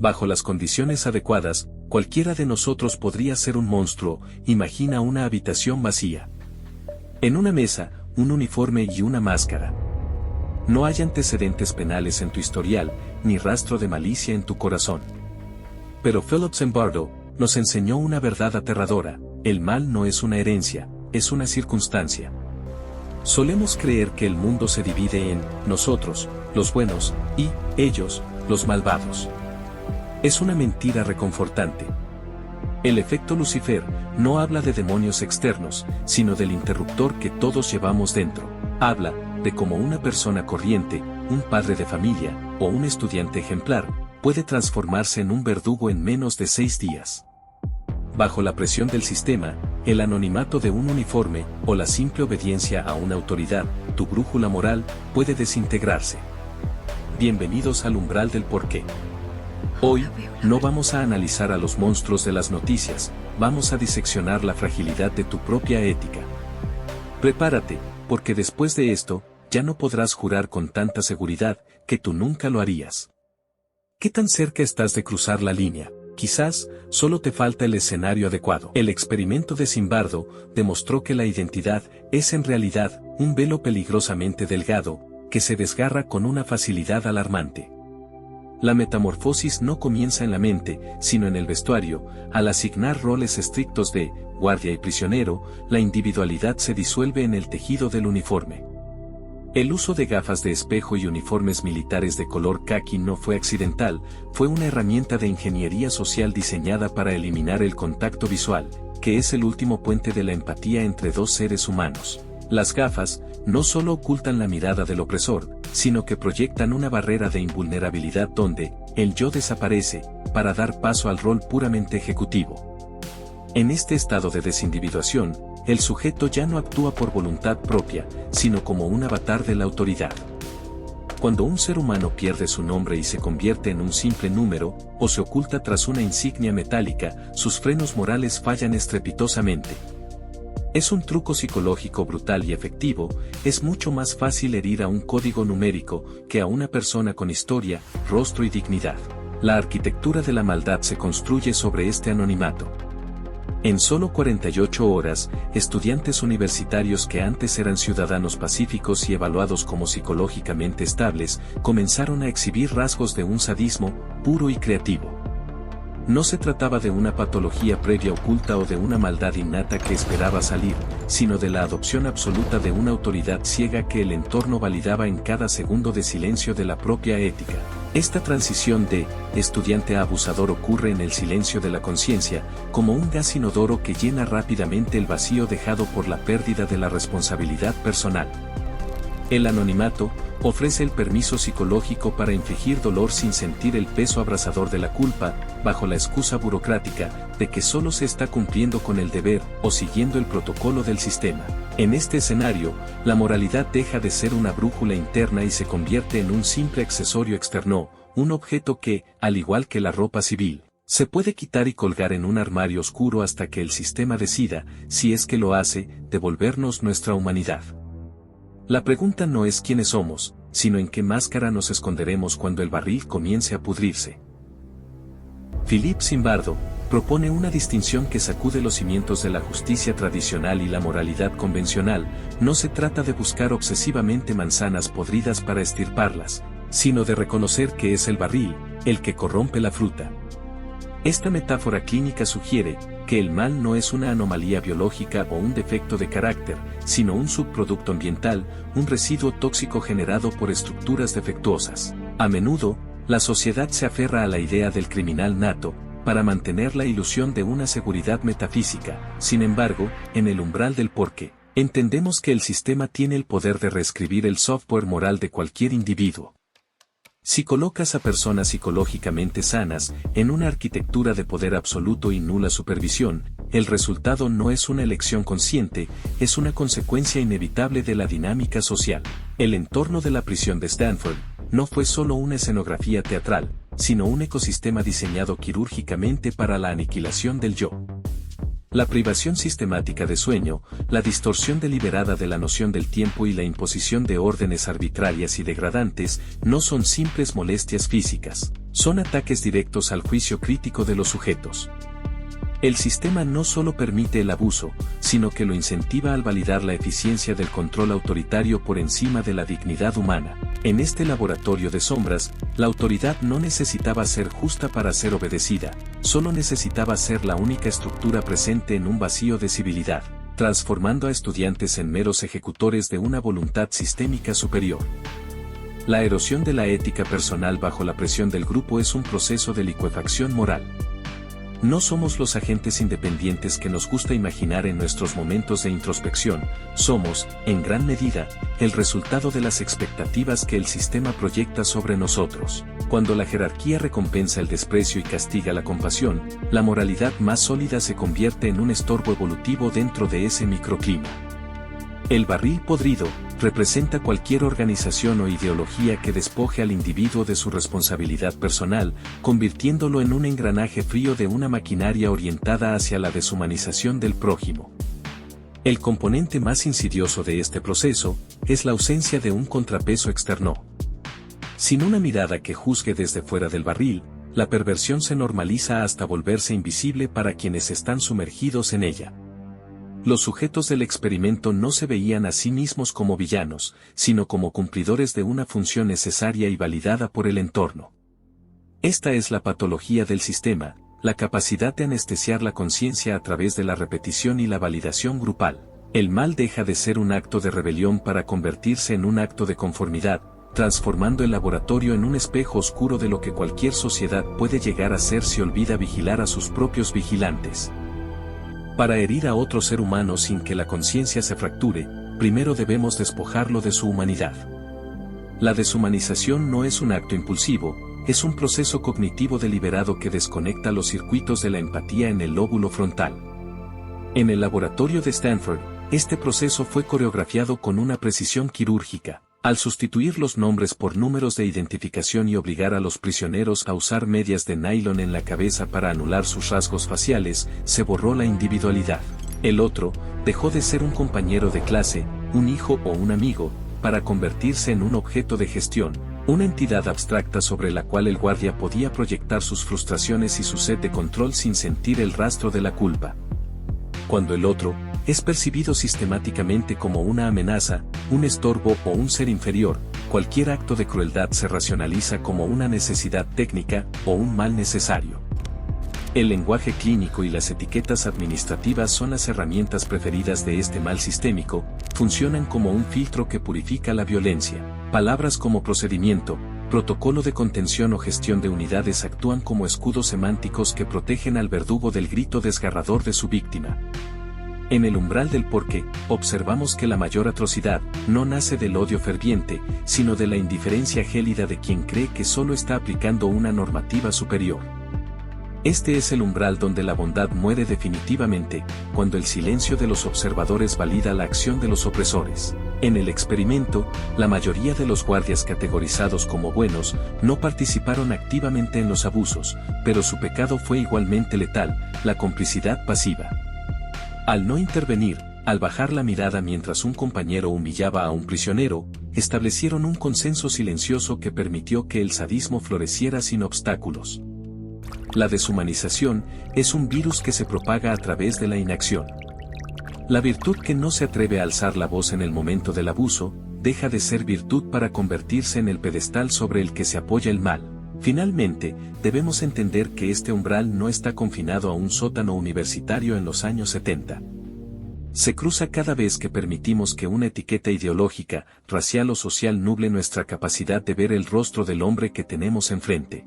Bajo las condiciones adecuadas, cualquiera de nosotros podría ser un monstruo. Imagina una habitación vacía. En una mesa, un uniforme y una máscara. No hay antecedentes penales en tu historial, ni rastro de malicia en tu corazón. Pero Philip Zimbardo nos enseñó una verdad aterradora: el mal no es una herencia, es una circunstancia. Solemos creer que el mundo se divide en nosotros, los buenos, y ellos, los malvados. Es una mentira reconfortante. El efecto Lucifer no habla de demonios externos, sino del interruptor que todos llevamos dentro. Habla de cómo una persona corriente, un padre de familia, o un estudiante ejemplar, puede transformarse en un verdugo en menos de 6 días. Bajo la presión del sistema, el anonimato de un uniforme, o la simple obediencia a una autoridad, tu brújula moral, puede desintegrarse. Bienvenidos al umbral del porqué. Hoy, no vamos a analizar a los monstruos de las noticias, vamos a diseccionar la fragilidad de tu propia ética. Prepárate, porque después de esto, ya no podrás jurar con tanta seguridad que tú nunca lo harías. ¿Qué tan cerca estás de cruzar la línea? Quizás, solo te falta el escenario adecuado. El experimento de Zimbardo demostró que la identidad es en realidad un velo peligrosamente delgado, que se desgarra con una facilidad alarmante. La metamorfosis no comienza en la mente, sino en el vestuario. Al asignar roles estrictos de guardia y prisionero, la individualidad se disuelve en el tejido del uniforme. El uso de gafas de espejo y uniformes militares de color caqui no fue accidental, fue una herramienta de ingeniería social diseñada para eliminar el contacto visual, que es el último puente de la empatía entre dos seres humanos. Las gafas no solo ocultan la mirada del opresor, sino que proyectan una barrera de invulnerabilidad donde el yo desaparece, para dar paso al rol puramente ejecutivo. En este estado de desindividuación, el sujeto ya no actúa por voluntad propia, sino como un avatar de la autoridad. Cuando un ser humano pierde su nombre y se convierte en un simple número, o se oculta tras una insignia metálica, sus frenos morales fallan estrepitosamente. Es un truco psicológico brutal y efectivo. Es mucho más fácil herir a un código numérico que a una persona con historia, rostro y dignidad. La arquitectura de la maldad se construye sobre este anonimato. En solo 48 horas, estudiantes universitarios que antes eran ciudadanos pacíficos y evaluados como psicológicamente estables, comenzaron a exhibir rasgos de un sadismo puro y creativo. No se trataba de una patología previa oculta o de una maldad innata que esperaba salir, sino de la adopción absoluta de una autoridad ciega que el entorno validaba en cada segundo de silencio de la propia ética. Esta transición de estudiante a abusador ocurre en el silencio de la conciencia, como un gas inodoro que llena rápidamente el vacío dejado por la pérdida de la responsabilidad personal. El anonimato ofrece el permiso psicológico para infligir dolor sin sentir el peso abrasador de la culpa, bajo la excusa burocrática de que solo se está cumpliendo con el deber o siguiendo el protocolo del sistema. En este escenario, la moralidad deja de ser una brújula interna y se convierte en un simple accesorio externo, un objeto que, al igual que la ropa civil, se puede quitar y colgar en un armario oscuro hasta que el sistema decida, si es que lo hace, devolvernos nuestra humanidad. La pregunta no es quiénes somos, sino en qué máscara nos esconderemos cuando el barril comience a pudrirse. Philip Zimbardo propone una distinción que sacude los cimientos de la justicia tradicional y la moralidad convencional. No se trata de buscar obsesivamente manzanas podridas para estirparlas, sino de reconocer que es el barril el que corrompe la fruta. Esta metáfora clínica sugiere que el mal no es una anomalía biológica o un defecto de carácter, sino un subproducto ambiental, un residuo tóxico generado por estructuras defectuosas. A menudo, la sociedad se aferra a la idea del criminal nato, para mantener la ilusión de una seguridad metafísica. Sin embargo, en el umbral del porqué, entendemos que el sistema tiene el poder de reescribir el software moral de cualquier individuo. Si colocas a personas psicológicamente sanas en una arquitectura de poder absoluto y nula supervisión, el resultado no es una elección consciente, es una consecuencia inevitable de la dinámica social. El entorno de la prisión de Stanford no fue solo una escenografía teatral, sino un ecosistema diseñado quirúrgicamente para la aniquilación del yo. La privación sistemática de sueño, la distorsión deliberada de la noción del tiempo y la imposición de órdenes arbitrarias y degradantes no son simples molestias físicas, son ataques directos al juicio crítico de los sujetos. El sistema no solo permite el abuso, sino que lo incentiva al validar la eficiencia del control autoritario por encima de la dignidad humana. En este laboratorio de sombras, la autoridad no necesitaba ser justa para ser obedecida, solo necesitaba ser la única estructura presente en un vacío de civilidad, transformando a estudiantes en meros ejecutores de una voluntad sistémica superior. La erosión de la ética personal bajo la presión del grupo es un proceso de licuefacción moral. No somos los agentes independientes que nos gusta imaginar en nuestros momentos de introspección, somos, en gran medida, el resultado de las expectativas que el sistema proyecta sobre nosotros. Cuando la jerarquía recompensa el desprecio y castiga la compasión, la moralidad más sólida se convierte en un estorbo evolutivo dentro de ese microclima. El barril podrido representa cualquier organización o ideología que despoje al individuo de su responsabilidad personal, convirtiéndolo en un engranaje frío de una maquinaria orientada hacia la deshumanización del prójimo. El componente más insidioso de este proceso es la ausencia de un contrapeso externo. Sin una mirada que juzgue desde fuera del barril, la perversión se normaliza hasta volverse invisible para quienes están sumergidos en ella. Los sujetos del experimento no se veían a sí mismos como villanos, sino como cumplidores de una función necesaria y validada por el entorno. Esta es la patología del sistema, la capacidad de anestesiar la conciencia a través de la repetición y la validación grupal. El mal deja de ser un acto de rebelión para convertirse en un acto de conformidad, transformando el laboratorio en un espejo oscuro de lo que cualquier sociedad puede llegar a ser si olvida vigilar a sus propios vigilantes. Para herir a otro ser humano sin que la conciencia se fracture, primero debemos despojarlo de su humanidad. La deshumanización no es un acto impulsivo, es un proceso cognitivo deliberado que desconecta los circuitos de la empatía en el lóbulo frontal. En el laboratorio de Stanford, este proceso fue coreografiado con una precisión quirúrgica. Al sustituir los nombres por números de identificación y obligar a los prisioneros a usar medias de nylon en la cabeza para anular sus rasgos faciales, se borró la individualidad. El otro dejó de ser un compañero de clase, un hijo o un amigo, para convertirse en un objeto de gestión, una entidad abstracta sobre la cual el guardia podía proyectar sus frustraciones y su sed de control sin sentir el rastro de la culpa. Cuando el otro es percibido sistemáticamente como una amenaza, un estorbo o un ser inferior, cualquier acto de crueldad se racionaliza como una necesidad técnica o un mal necesario. El lenguaje clínico y las etiquetas administrativas son las herramientas preferidas de este mal sistémico, funcionan como un filtro que purifica la violencia. Palabras como procedimiento, protocolo de contención o gestión de unidades actúan como escudos semánticos que protegen al verdugo del grito desgarrador de su víctima. En el umbral del porqué, observamos que la mayor atrocidad no nace del odio ferviente, sino de la indiferencia gélida de quien cree que solo está aplicando una normativa superior. Este es el umbral donde la bondad muere definitivamente, cuando el silencio de los observadores valida la acción de los opresores. En el experimento, la mayoría de los guardias categorizados como buenos no participaron activamente en los abusos, pero su pecado fue igualmente letal, la complicidad pasiva. Al no intervenir, al bajar la mirada mientras un compañero humillaba a un prisionero, establecieron un consenso silencioso que permitió que el sadismo floreciera sin obstáculos. La deshumanización es un virus que se propaga a través de la inacción. La virtud que no se atreve a alzar la voz en el momento del abuso, deja de ser virtud para convertirse en el pedestal sobre el que se apoya el mal. Finalmente, debemos entender que este umbral no está confinado a un sótano universitario en los años 70. Se cruza cada vez que permitimos que una etiqueta ideológica, racial o social nuble nuestra capacidad de ver el rostro del hombre que tenemos enfrente.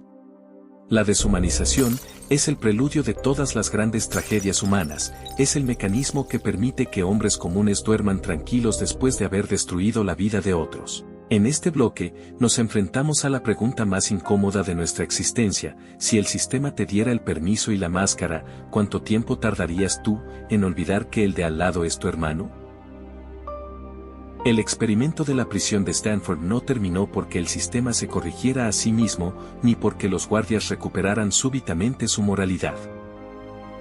La deshumanización es el preludio de todas las grandes tragedias humanas, es el mecanismo que permite que hombres comunes duerman tranquilos después de haber destruido la vida de otros. En este bloque, nos enfrentamos a la pregunta más incómoda de nuestra existencia: si el sistema te diera el permiso y la máscara, ¿cuánto tiempo tardarías tú en olvidar que el de al lado es tu hermano? El experimento de la prisión de Stanford no terminó porque el sistema se corrigiera a sí mismo, ni porque los guardias recuperaran súbitamente su moralidad.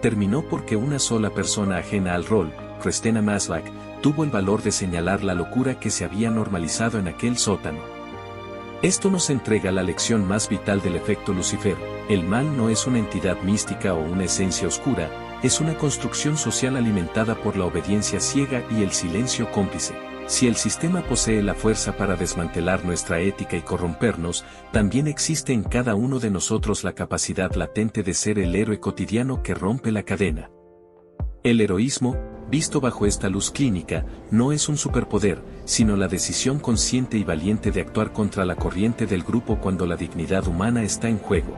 terminó porque una sola persona ajena al rol, Christina Maslach, tuvo el valor de señalar la locura que se había normalizado en aquel sótano. Esto nos entrega la lección más vital del efecto Lucifer: el mal no es una entidad mística o una esencia oscura, es una construcción social alimentada por la obediencia ciega y el silencio cómplice. Si el sistema posee la fuerza para desmantelar nuestra ética y corrompernos, también existe en cada uno de nosotros la capacidad latente de ser el héroe cotidiano que rompe la cadena. El heroísmo, visto bajo esta luz clínica, no es un superpoder, sino la decisión consciente y valiente de actuar contra la corriente del grupo cuando la dignidad humana está en juego.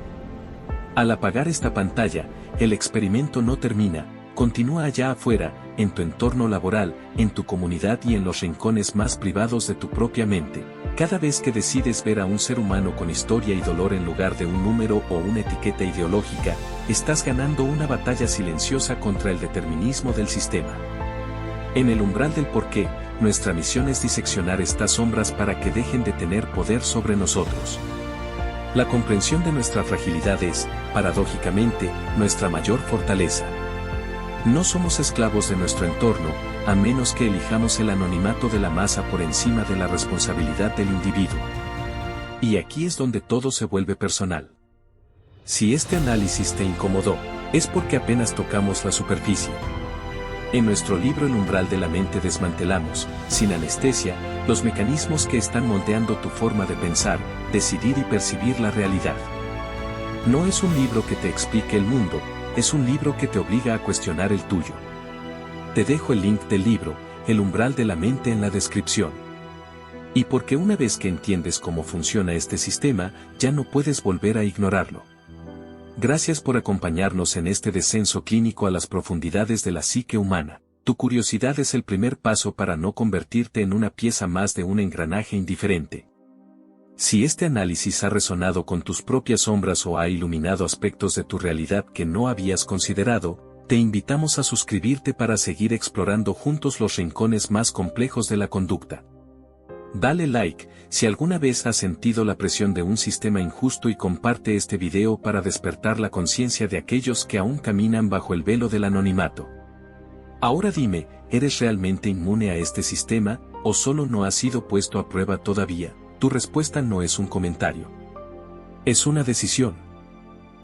Al apagar esta pantalla, el experimento no termina, continúa allá afuera, en tu entorno laboral, en tu comunidad y en los rincones más privados de tu propia mente. Cada vez que decides ver a un ser humano con historia y dolor en lugar de un número o una etiqueta ideológica, estás ganando una batalla silenciosa contra el determinismo del sistema. En el umbral del porqué, nuestra misión es diseccionar estas sombras para que dejen de tener poder sobre nosotros. La comprensión de nuestra fragilidad es, paradójicamente, nuestra mayor fortaleza. No somos esclavos de nuestro entorno, a menos que elijamos el anonimato de la masa por encima de la responsabilidad del individuo. Y aquí es donde todo se vuelve personal. Si este análisis te incomodó, es porque apenas tocamos la superficie. En nuestro libro El umbral de la mente desmantelamos, sin anestesia, los mecanismos que están moldeando tu forma de pensar, decidir y percibir la realidad. No es un libro que te explique el mundo, es un libro que te obliga a cuestionar el tuyo. Te dejo el link del libro, El umbral de la mente, en la descripción. Y porque una vez que entiendes cómo funciona este sistema, ya no puedes volver a ignorarlo. Gracias por acompañarnos en este descenso clínico a las profundidades de la psique humana. Tu curiosidad es el primer paso para no convertirte en una pieza más de un engranaje indiferente. Si este análisis ha resonado con tus propias sombras o ha iluminado aspectos de tu realidad que no habías considerado, te invitamos a suscribirte para seguir explorando juntos los rincones más complejos de la conducta. Dale like si alguna vez has sentido la presión de un sistema injusto y comparte este video para despertar la conciencia de aquellos que aún caminan bajo el velo del anonimato. Ahora dime, ¿eres realmente inmune a este sistema, o solo no has sido puesto a prueba todavía? Tu respuesta no es un comentario. Es una decisión.